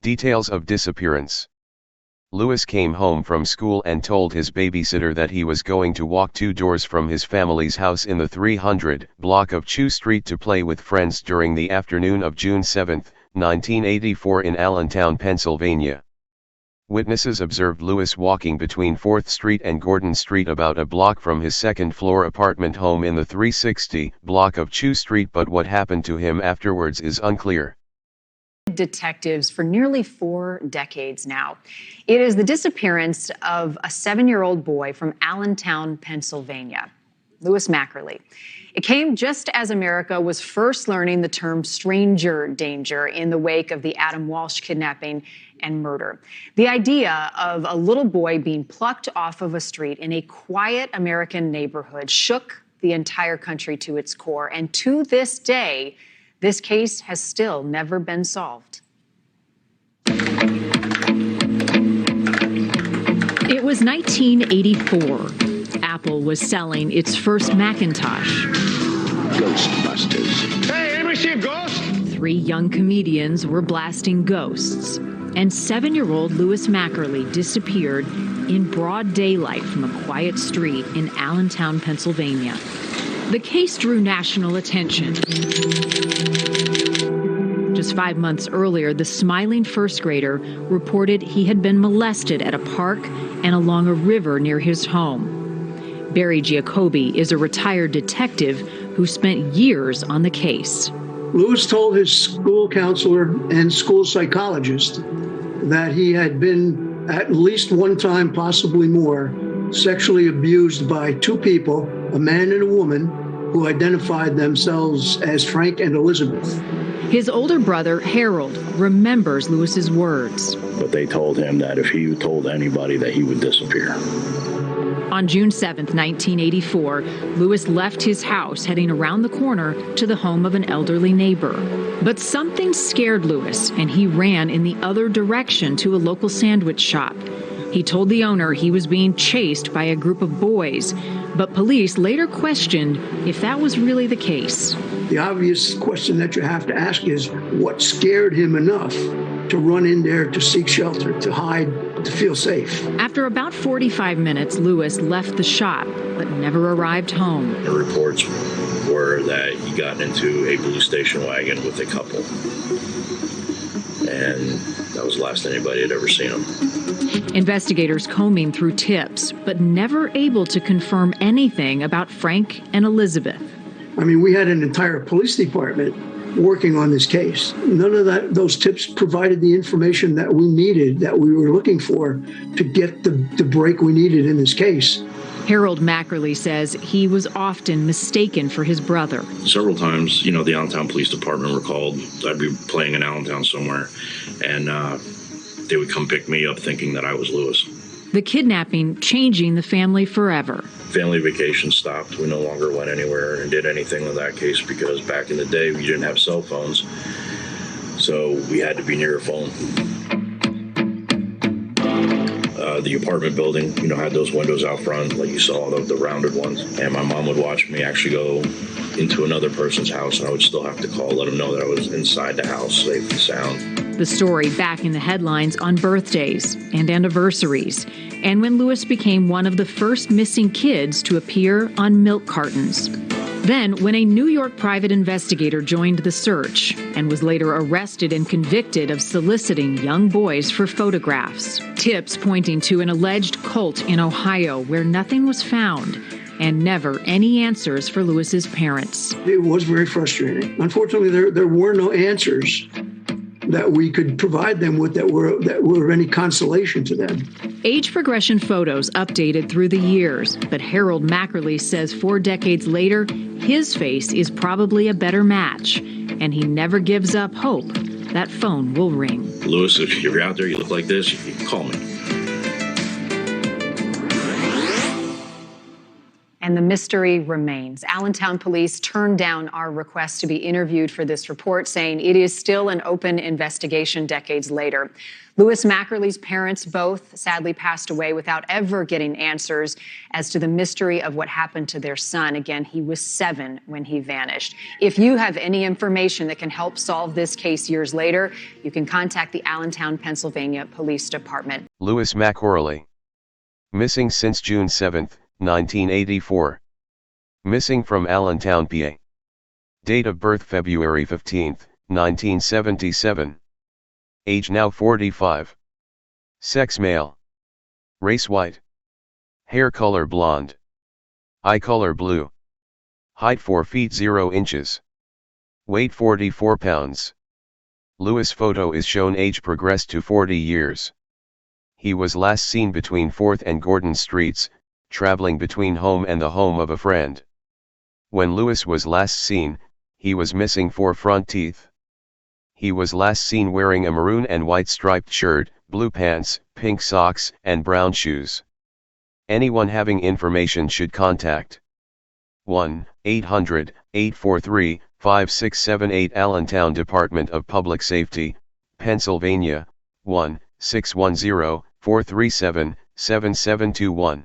Details of disappearance. Lewis came home from school and told his babysitter that he was going to walk 2 doors from his family's house in the 300 block of Chew Street to play with friends during the afternoon of June 7, 1984 in Allentown, Pennsylvania. Witnesses observed Lewis walking between 4th Street and Gordon Street about a block from his second-floor apartment home in the 360 block of Chew Street, but what happened to him afterwards is unclear. Detectives for nearly 4 decades now. It is the disappearance of a 7-year-old boy from Allentown, Pennsylvania, Lewis Mackerley. It came just as America was first learning the term stranger danger in the wake of the Adam Walsh kidnapping and murder. The idea of a little boy being plucked off of a street in a quiet American neighborhood shook the entire country to its core, and to this day, this case has still never been solved. It was 1984. Apple was selling its first Macintosh. Ghostbusters. Hey, anybody see a ghost? 3 young comedians were blasting ghosts. And 7-year-old Lewis Mackerley disappeared in broad daylight from a quiet street in Allentown, Pennsylvania. The case drew national attention. Just 5 months earlier, the smiling first grader reported he had been molested at a park and along a river near his home. Barry Giacobbe is a retired detective who spent years on the case. Lewis told his school counselor and school psychologist that he had been at least one time, possibly more, sexually abused by 2 people, a man and a woman, who identified themselves as Frank and Elizabeth. His older brother, Harold, remembers Lewis's words. But they told him that if he told anybody that he would disappear. On June 7, 1984, Lewis left his house heading around the corner to the home of an elderly neighbor. But something scared Lewis, and he ran in the other direction to a local sandwich shop. He told the owner he was being chased by a group of boys, but police later questioned if that was really the case. The obvious question that you have to ask is, what scared him enough to run in there to seek shelter, to hide, to feel safe? After about 45 minutes, Lewis left the shop, but never arrived home. The reports were that he got into a blue station wagon with a couple. And that was the last anybody had ever seen him. Investigators combing through tips, but never able to confirm anything about Frank and Elizabeth. I mean, we had an entire police department working on this case. None of those tips provided the information that we needed, that we were looking for to get the break we needed in this case. Harold Mackerley says he was often mistaken for his brother. Several times, the Allentown Police Department were called. I'd be playing in Allentown somewhere, and they would come pick me up thinking that I was Lewis. The kidnapping changing the family forever. Family vacation stopped. We no longer went anywhere and did anything with that case because back in the day, we didn't have cell phones, so we had to be near a phone. The apartment building, had those windows out front, like you saw, the rounded ones. And my mom would watch me actually go into another person's house, and I would still have to call, let them know that I was inside the house, safe and sound. The story back in the headlines on birthdays and anniversaries, and when Lewis became one of the first missing kids to appear on milk cartons. Then, when a New York private investigator joined the search and was later arrested and convicted of soliciting young boys for photographs. Tips pointing to an alleged cult in Ohio where nothing was found and never any answers for Lewis's parents. It was very frustrating. Unfortunately, there were no answers that we could provide them with that were of any consolation to them. Age progression photos updated through the years, but Harold Mackerley says 4 decades later, his face is probably a better match, and he never gives up hope that phone will ring. Lewis, if you're out there, you look like this, you can call me. And and the mystery remains. Allentown police turned down our request to be interviewed for this report, saying it is still an open investigation decades later. Lewis Mackerley's parents both sadly passed away without ever getting answers as to the mystery of what happened to their son. Again, he was 7 when he vanished. If you have any information that can help solve this case years later, you can contact the Allentown, Pennsylvania Police Department. Lewis Mackerley. Missing since June 7, 1984. Missing from Allentown, PA. Date of birth February 15, 1977. Age now 45. Sex male. Race white. Hair color blonde. Eye color blue. Height 4 feet 0 inches. Weight 44 pounds. Lewis photo is shown age progressed to 40 years. He was last seen between 4th and Gordon Streets, traveling between home and the home of a friend. When Lewis was last seen, he was missing 4 front teeth. He was last seen wearing a maroon and white striped shirt, blue pants, pink socks, and brown shoes. Anyone having information should contact 1-800-843-5678 Allentown Department of Public Safety, Pennsylvania, 1-610-437-7721.